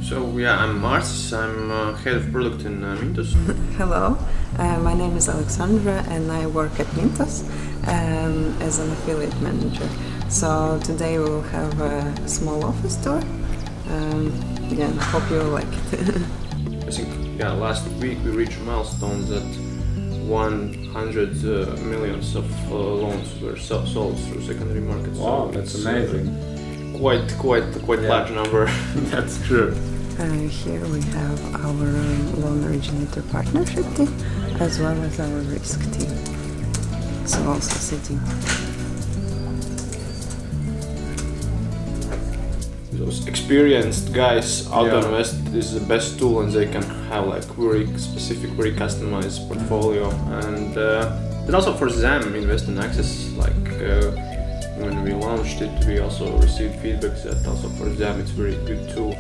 So yeah, I'm Mars. I'm head of product in MINTOS. Hello, my name is Alexandra and I work at MINTOS as an affiliate manager. So today we will have a small office tour. Yeah, I hope you like it. I think last week we reached milestones that 100 millions of loans were sold through secondary markets. Wow, so that's amazing. Quite large number. That's true. Here we have our loan originator partnership team as well as our risk team. So also sitting. Those experienced guys out on West is the best tool, and they can have like very specific, very customized portfolio. And also for them, Invest and Access, like when we launched it, we also received feedback that also for them it's very good tool.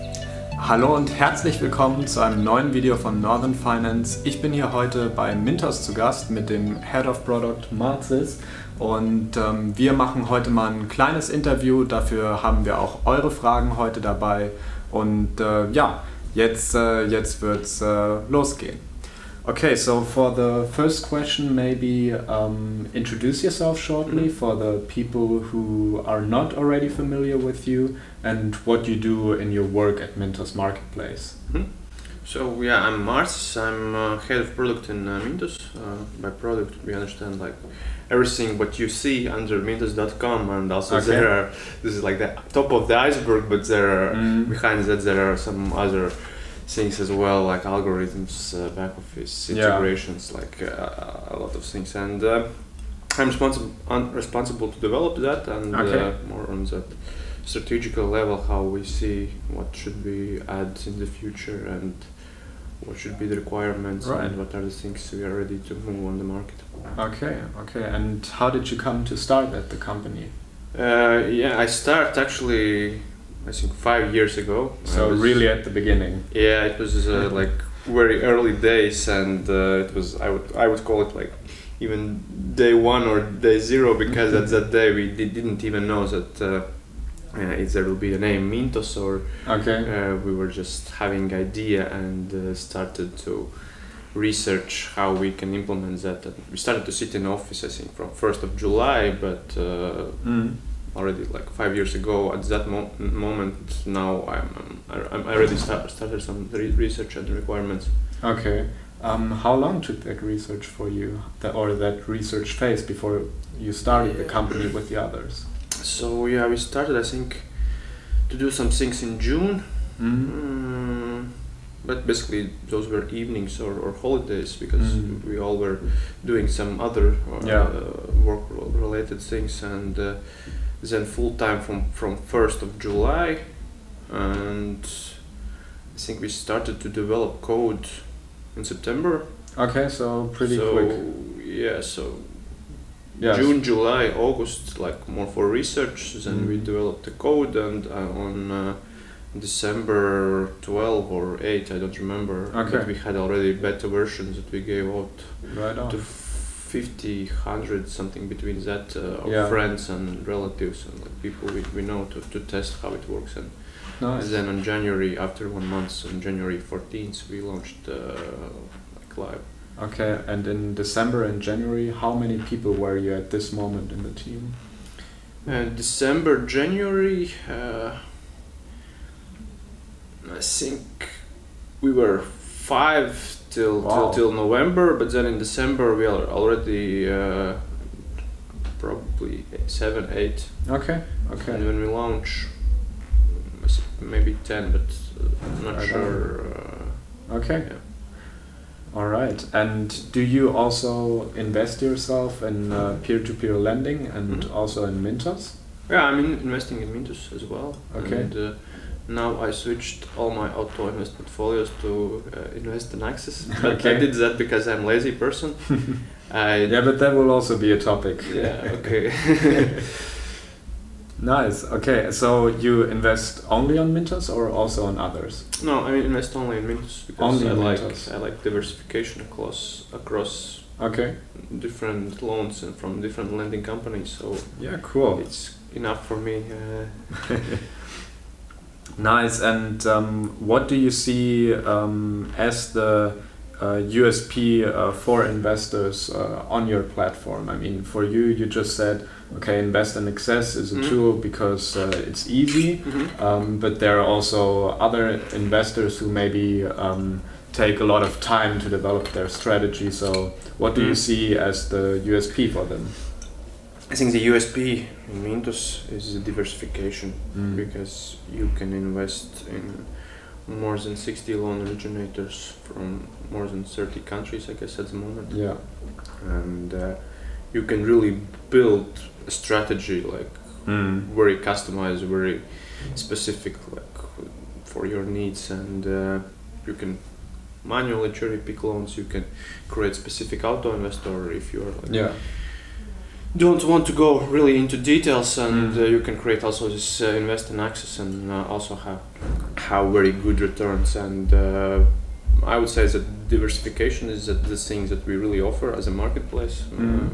Hallo und herzlich willkommen zu einem neuen Video von Northern Finance. Ich bin hier heute bei MINTOS zu Gast mit dem Head of Product Mars und wir machen heute mal ein kleines Interview. Dafür haben wir auch eure Fragen heute dabei und jetzt wird's losgehen. Okay, so for the first question, maybe introduce yourself shortly for the people who are not already familiar with you and what you do in your work at MINTOS Marketplace. So yeah, I'm Mars. I'm head of product in MINTOS. By product, we understand like everything what you see under mintos.com, and also this is like the top of the iceberg, but there are behind that there are some other things as well, like algorithms, back office integrations, like a lot of things, and I'm responsible to develop that and more on that strategical level, how we see what should be added in the future and what should be the requirements and what are the things we are ready to move on the market. Okay, and how did you come to start at the company? I started actually I think 5 years ago. So really at the beginning. Yeah, it was like very early days, and it was I would call it like even day one or day zero, because at that day we didn't even know that if there will be a name MINTOS or we were just having idea and started to research how we can implement that. And we started to sit in office I think from 1st of July, but already like 5 years ago at that moment. Now I already started some research and requirements. Okay. How long took that research for you, that research phase before you started the company with the others? So yeah, we started I think to do some things in June, but basically those were evenings or holidays, because we all were doing some other work related things, and then full time from 1st of July, and I think we started to develop code in September. Okay, so pretty quick. Yeah, June, July, August, like more for research. Then we developed the code, and on December 12 or 8, I don't remember. But we had already beta versions that we gave out to 50, 100, something between that, of friends and relatives and like people we know to test how it works. And then on January, after 1 month, on January 14th, we launched live. Okay, and in December and January, how many people were you at this moment in the team? December, January, I think we were 5 till November, but then in December we are already probably 7, 8. Okay. And when we launch, maybe 10, but I'm not sure. Yeah. All right. And do you also invest yourself in peer-to-peer lending and also in MINTOS? Yeah, I'm investing in MINTOS as well. Okay. And, now I switched all my auto invest portfolios to Invest and Access. But I did that because I'm a lazy person. But that will also be a topic. Yeah, okay. Nice. Okay, so you invest only on MINTOS or also on others? No, I invest only in MINTOS because I like diversification across different loans and from different lending companies. So yeah, cool. It's enough for me. Nice. And what do you see as the USP for investors on your platform? I mean, for you, you just said, okay, Invest in Excess is a tool because it's easy, but there are also other investors who maybe take a lot of time to develop their strategy. So what do you see as the USP for them? I think the USP in MINTOS is the diversification, because you can invest in more than 60 loan originators from more than 30 countries, I guess, at the moment. Yeah. And you can really build a strategy like very customized, very specific, like for your needs, and you can manually cherry pick loans. You can create specific auto investor if you are like don't want to go really into details, and you can create also this invest in access and also have very good returns. And I would say that diversification is the thing that we really offer as a marketplace,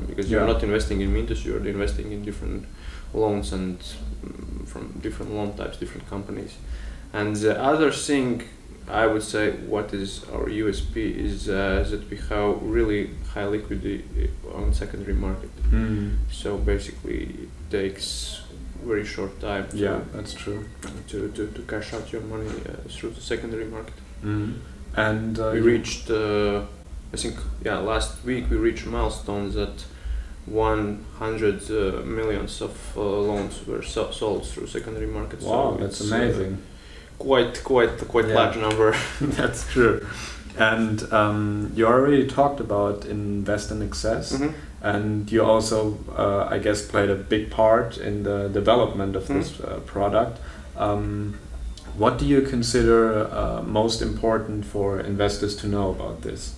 because you're not investing in MINTOS, you're investing in different loans and from different loan types, different companies. And the other thing I would say what is our USP is that we have really high liquidity on secondary market. So basically it takes very short time that's true. to cash out your money through the secondary market. And we reached I think last week we reached milestones that 100 millions of loans were sold through secondary market. Wow, so that's amazing. Quite large number. That's true. And you already talked about Invest in Excess, and you also, I guess, played a big part in the development of this product. What do you consider most important for investors to know about this?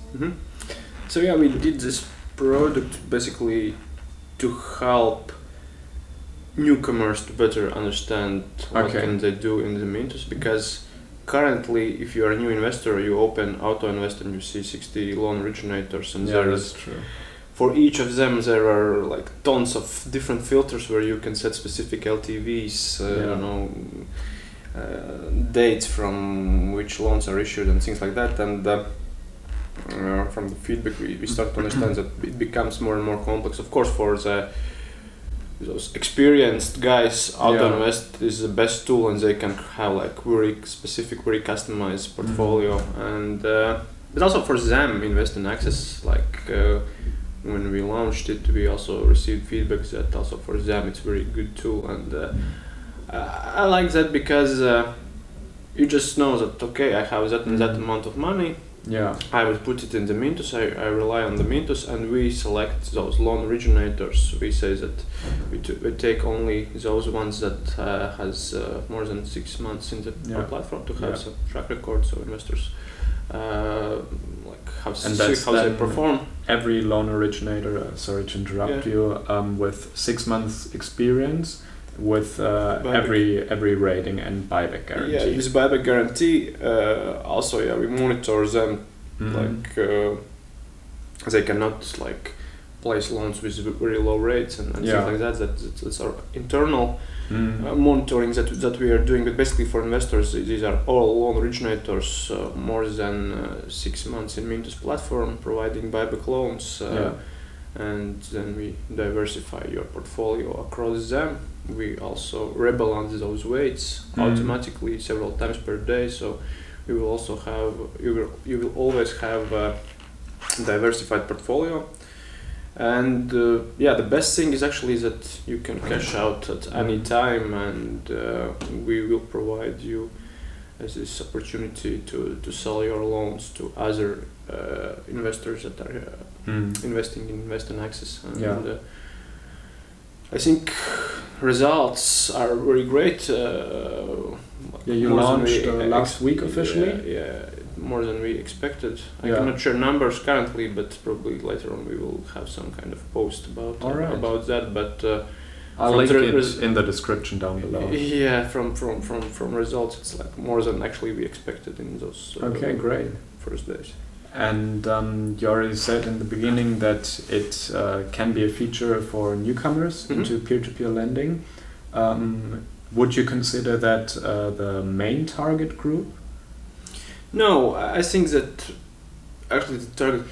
So we did this product basically to help newcomers to better understand what can they do in the MINTOS, because currently if you are a new investor, you open auto investor and you see 60 loan originators, and that's true. For each of them there are like tons of different filters where you can set specific LTVs, dates from which loans are issued and things like that. And from the feedback we start to understand that it becomes more and more complex. Of course, for those experienced guys, AutoInvest is the best tool, and they can have like very specific, very customized portfolio. And but also for them, Invest in Access, like when we launched it, we also received feedback that also for them it's a very good tool. And I like that because you just know that I have that and that amount of money. I will put it in the MINTOS, I rely on the MINTOS, and we select those loan originators. We say that we take only those ones that has more than 6 months in our platform to have some track record, so investors how they perform. Every loan originator, sorry to interrupt you, with 6 months experience, with every rating and buyback guarantee. This buyback guarantee. Also, we monitor them. Like they cannot like place loans with very low rates and things like that. That's our internal monitoring that we are doing. But basically, for investors, these are all loan originators more than 6 months in MINTOS platform, providing buyback loans. And then we diversify your portfolio across them. We also rebalance those weights automatically several times per day. So you will also have you will always have a diversified portfolio. And the best thing is actually that you can cash out at any time, and we will provide you as this opportunity to sell your loans to other investors that are investing in Invest in Access. And I think results are very great. You launched last week officially? More than we expected. I cannot share numbers currently, but probably later on we will have some kind of post about that. But I'll link it in the description down below. From results, it's like more than actually we expected in those great first days. And you already said in the beginning that it can be a feature for newcomers into peer-to-peer lending. would you consider that the main target group? No, I think that actually the target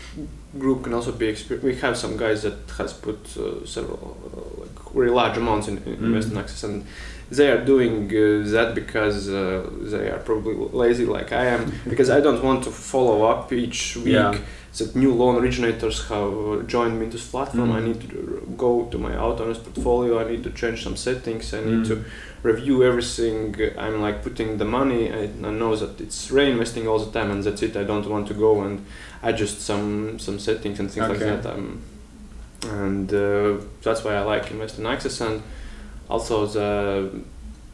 group can also be we have some guys that has put several like very large amounts in investment access, and they are doing that because they are probably lazy like I am, because I don't want to follow up each week that new loan originators have joined MINTOS platform. I need to go to my auto-owners portfolio, I need to change some settings, I need to review everything. I'm like putting the money, I know that it's reinvesting all the time, and that's it. I don't want to go and adjust some settings and things like that. And that's why I like investment access, and also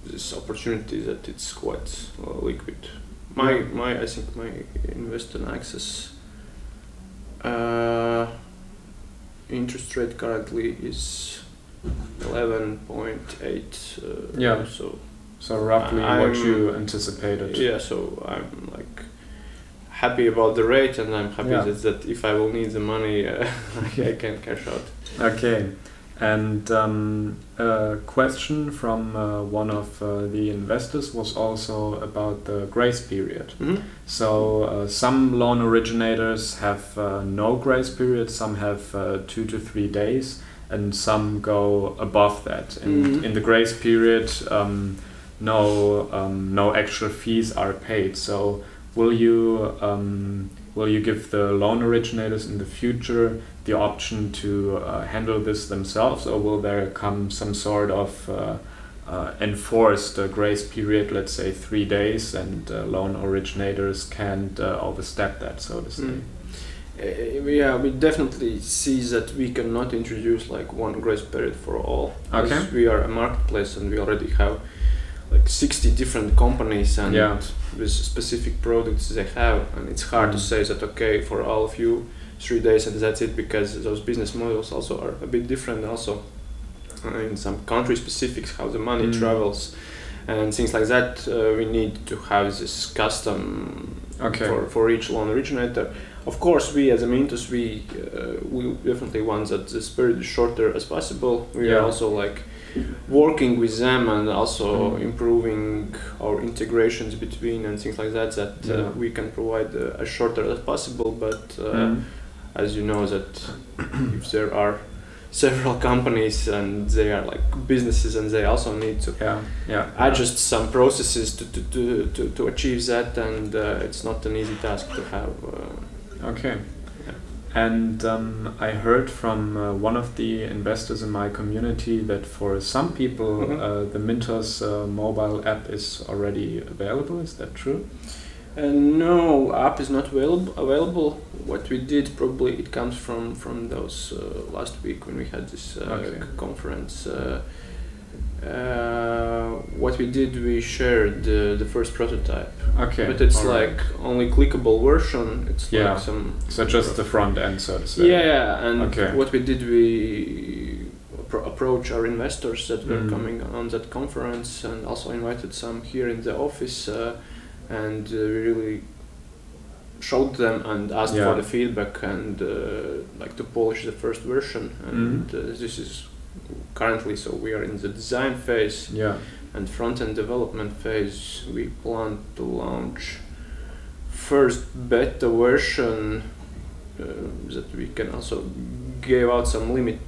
this opportunity that it's quite liquid. I think my investment access interest rate currently is 11.8. So roughly what you anticipated. Yeah, so I'm like happy about the rate, and I'm happy that if I will need the money, I can cash out. Okay, and a question from one of the investors was also about the grace period. So some loan originators have no grace period, some have 2 to 3 days, and some go above that. And in the grace period, no extra fees are paid. So will you give the loan originators in the future the option to handle this themselves, or will there come some sort of enforced grace period, let's say 3 days, and loan originators can't overstep that, so to say? Yeah, we definitely see that we cannot introduce like one grace period for all. Okay. We are a marketplace, and we already have like 60 different companies, and with specific products they have, and it's hard to say that okay, for all of you 3 days and that's it, because those business models also are a bit different. Also in some country specifics, how the money travels and things like that, we need to have this custom for each loan originator. Of course, we as a MINTOS, we definitely want that this period is shorter as possible. We are also like working with them and also improving our integrations between and things like that, we can provide as shorter as possible. But as you know, that if there are several companies and they are like businesses, and they also need to adjust some processes to achieve that, and it's not an easy task to have. And I heard from one of the investors in my community that for some people the MINTOS mobile app is already available. Is that true? No, app is not available. What we did, probably it comes from those last week when we had this conference. What we did, we shared the first prototype. But it's like only clickable version. It's like some. So just the front end, so to say. Yeah, and what we did, we approach our investors that were coming on that conference, and also invited some here in the office. And we really showed them and asked for the feedback, and like to polish the first version. And this is currently, so we are in the design phase and front-end development phase. We plan to launch first beta version that we can also give out some limit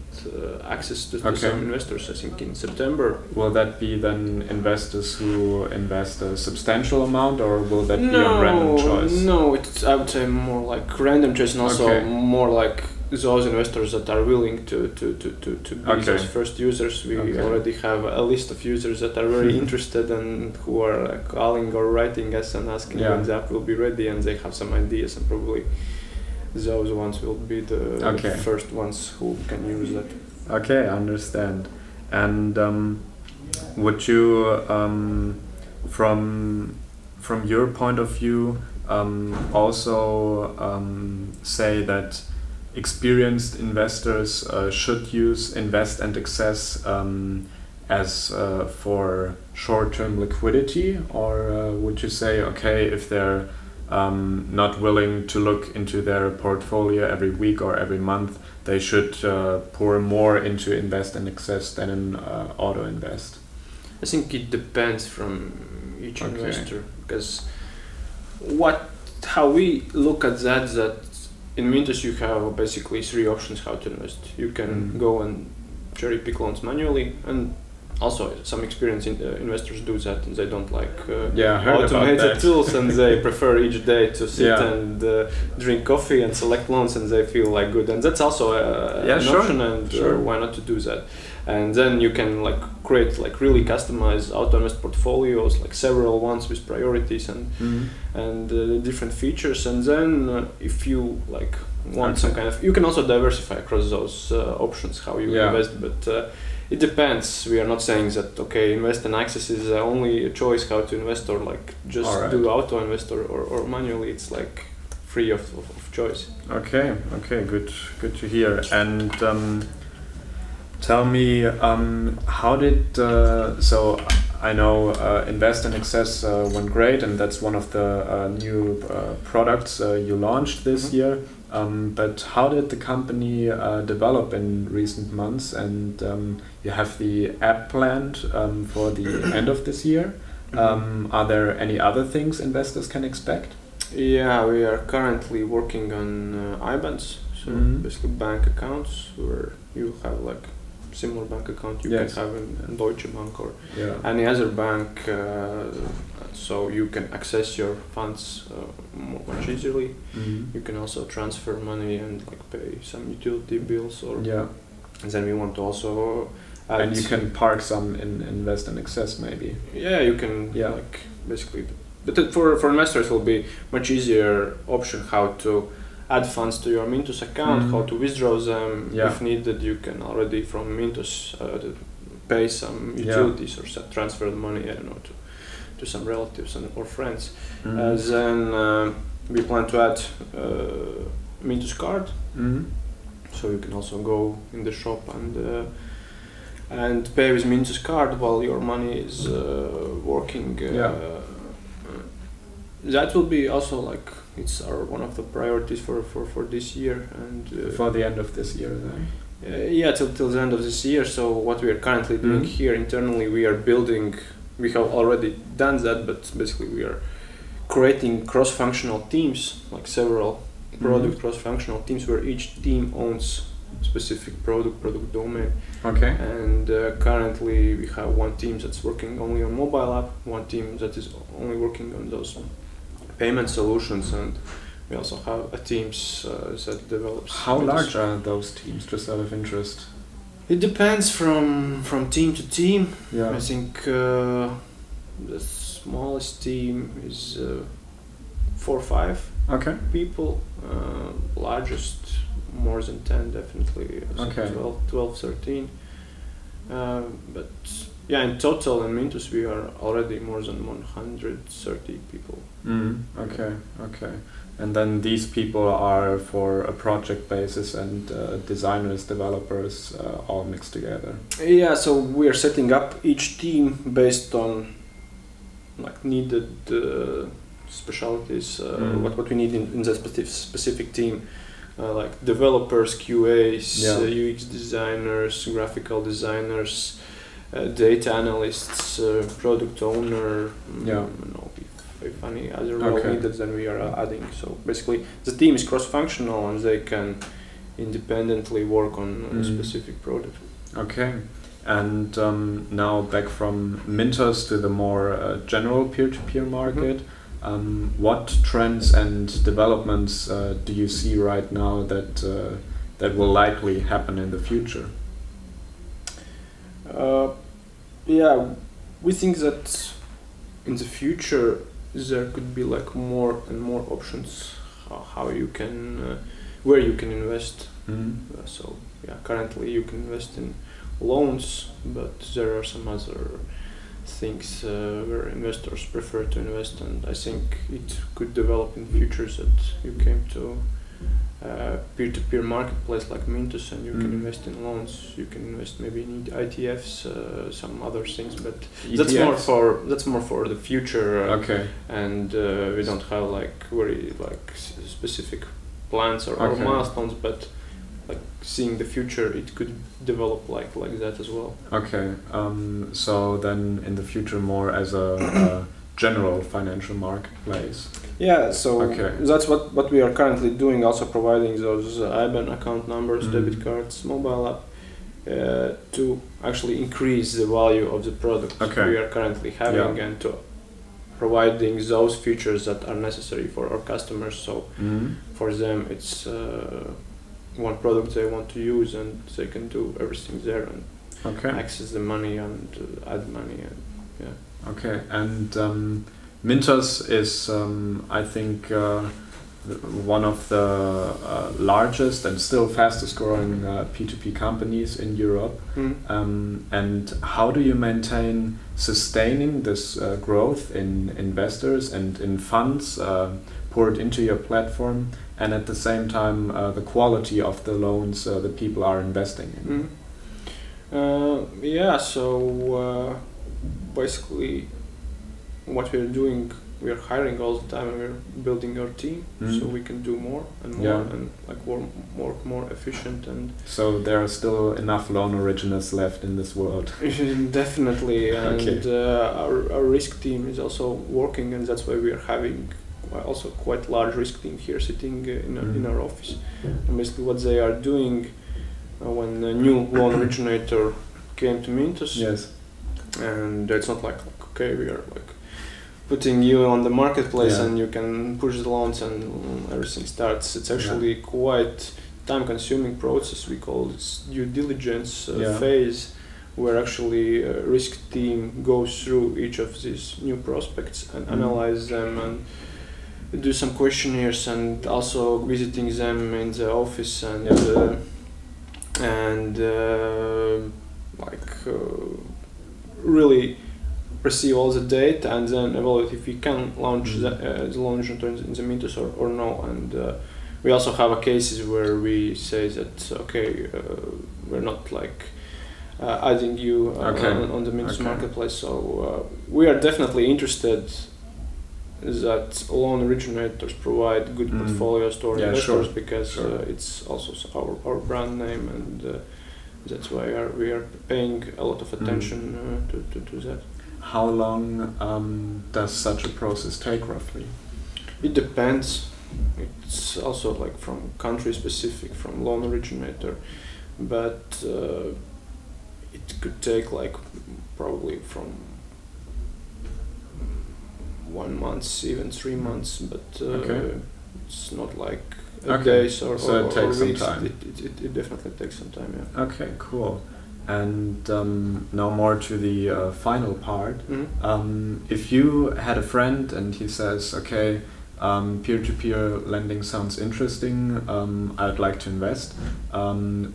access to some investors, I think in September. Will that be then investors who invest a substantial amount, or will that be on random choice? No, it's, I would say, more like random choice, and also more like those investors that are willing to be those first users. We already have a list of users that are very interested and who are calling or writing us and asking when the app will be ready, and they have some ideas, and probably those ones will be the first ones who can use that. Okay, I understand. And would you, from your point of view, also say that experienced investors should use Invest and Access as for short-term liquidity, or would you say, okay, if they're not willing to look into their portfolio every week or every month, they should pour more into Invest and Access than in Auto Invest? I think it depends from each investor, because how we look at that in Mintos you have basically 3 options how to invest. You can go and cherry pick loans manually, and also some experienced investors do that, and they don't like automated tools, and they prefer each day to sit and drink coffee and select loans, and they feel like good, and that's also an option, and why not to do that. And then you can like create like really customized auto invest portfolios, like several ones with priorities and different features. And then if you like want some kind of, you can also diversify across those options how you invest, but it depends. We are not saying that invest and access is only a choice how to invest, or like just do auto invest or manually. It's like free of choice. Okay, good to hear. And tell me, how did so I know Invest and Access went great, and that's one of the new products you launched this year. But how did the company develop in recent months? And you have the app planned for the end of this year. Are there any other things investors can expect? Yeah, we are currently working on IBANs, so basically bank accounts where you have like similar bank account you can have in Deutsche Bank or any other bank, so you can access your funds much easily. You can also transfer money and like pay some utility bills, or and then we want to also add, and you can park some in Invest and Access maybe. Yeah, you can like basically, but for investors it will be much easier option how to add funds to your Mintos account, how to withdraw them. If needed, you can already from Mintos pay some utilities or transfer the money, I don't know, to some relatives or friends. Then we plan to add MINTOS Card, so you can also go in the shop and pay with MINTOS Card while your money is working. That will be also like it's one of the priorities for this year and for the end of this year then. Till the end of this year. So what we are currently doing here internally, we are building. We have already done that, but basically we are creating cross-functional teams, like several product cross-functional teams where each team owns specific product domain. And currently we have one team that's working only on mobile app, one team that is only working on those payment solutions, and we also have a teams that develops. How large are those teams, just out of interest? It depends from team to team. I think the smallest team is 4 or 5 people. Largest more than 10 definitely. 12, 13. But in total in Mintos we are already more than 130 people. And then these people are for a project basis, and designers, developers, all mixed together. So we are setting up each team based on like needed specialties, what we need in that specific team. Like developers, QAs, UX designers, graphical designers, data analysts, product owner, if any other role needed, then we are adding. So basically the team is cross-functional and they can independently work on a specific product. And now back from Mintos to the more general peer-to-peer market. What trends and developments do you see right now that will likely happen in the future? We think that in the future there could be like more and more options how you can where you can invest. Currently you can invest in loans, but there are some other things where investors prefer to invest, and I think it could develop in future that you came to peer-to-peer marketplace like Mintos and you can invest in loans, you can invest maybe in ETFs, some other things, but that's more for the future. And we don't have like very like specific plans or milestones, but like seeing the future, it could develop like that as well. Okay, so then in the future more as a general financial marketplace. Yeah, so Okay. that's what we are currently doing, also providing those IBAN account numbers, Mhm. debit cards, mobile app, to actually increase the value of the product Okay. we are currently having, Yeah. and to providing those features that are necessary for our customers. So Mhm. for them it's one product they want to use, and they can do everything there and Okay. access the money and add money, and Okay, and MINTOS is, I think, one of the largest and still fastest growing P2P companies in Europe. And how do you maintain sustaining this growth in investors and in funds poured into your platform, and at the same time the quality of the loans the people are investing in? Yeah, so basically what we're doing, we're hiring all the time and we're building our team so we can do more and more. Yeah. And like more efficient, and So there are still enough loan originals left in this world. definitely. And Okay. our risk team is also working, and that's why we are having also quite large risk team here sitting in our office. And basically what they are doing when a new loan originator came to MINTOS, Yes. and it's not like okay, we are like putting you on the marketplace Yeah. and you can push the loans and everything starts. It's actually quite time-consuming process. We call it due diligence phase, where actually a risk team goes through each of these new prospects and analyze them and do some questionnaires, and also visiting them in the office and really receive all the data and then evaluate if we can launch the loan in the MINTOS or no. And we also have cases where we say that okay, we're not like adding you on the MINTOS marketplace. So we are definitely interested that loan originators provide good portfolios to our investors, because it's also our brand name, and that's why we are paying a lot of attention to that. How long does such a process take roughly? It depends. It's also like from country specific, from loan originator, but it could take like probably from 1 month, even 3 months, but it's not like days or so it takes weeks. some time. It definitely takes some time, yeah. Okay, cool. And now more to the final part. If you had a friend and he says, okay, peer-to-peer lending sounds interesting, I'd like to invest,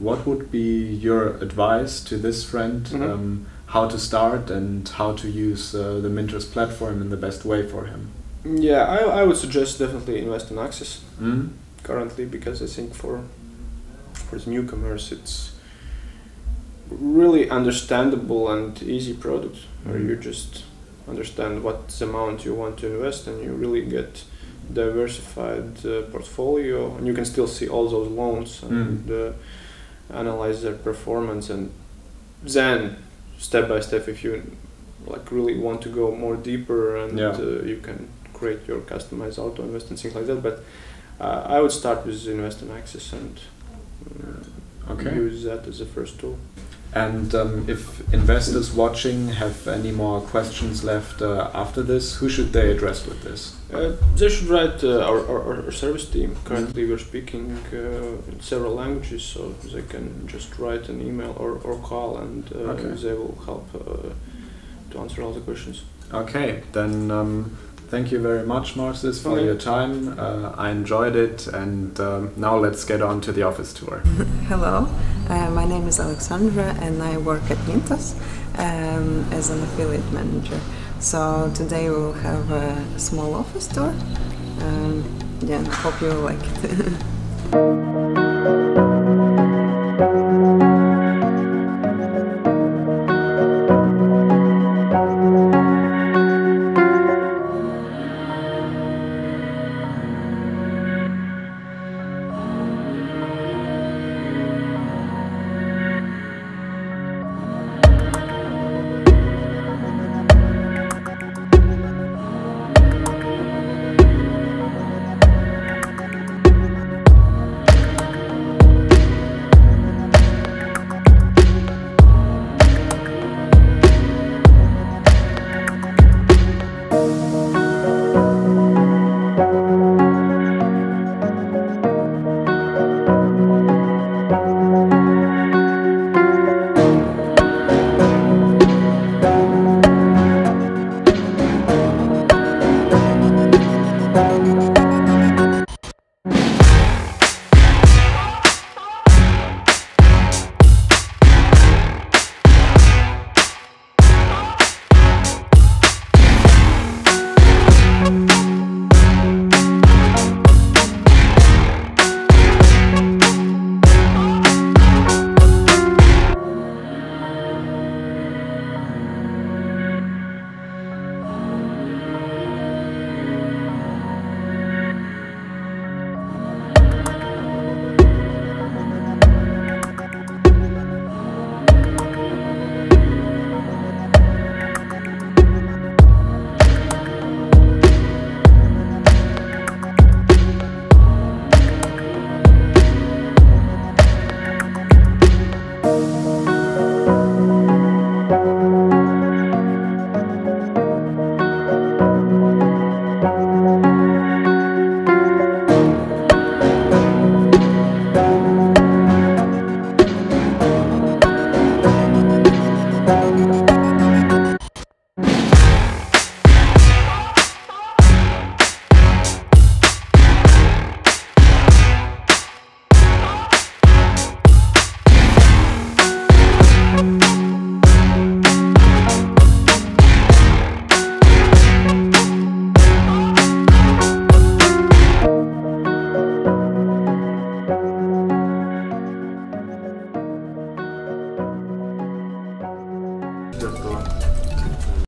what would be your advice to this friend, how to start and how to use the MINTOS platform in the best way for him? Yeah, I would suggest definitely invest in Access currently, because I think for the newcomers it's really understandable and easy product, where you just understand what amount you want to invest and you really get diversified portfolio, and you can still see all those loans and analyze their performance, and then step by step, if you like really want to go more deeper, and you can create your customized auto invest and things like that. But I would start with Invest in Access and use that as a first tool. And if investors watching have any more questions left after this, who should they address with this? They should write our service team. Currently we're speaking in several languages, so they can just write an email or call, and they will help to answer all the questions. Okay, then thank you very much, Marcis, for your time. I enjoyed it, and now let's get on to the office tour. Hello, my name is Alexandra and I work at MINTOS as an affiliate manager. So today we will have a small office tour. I hope you will like it. Ciao.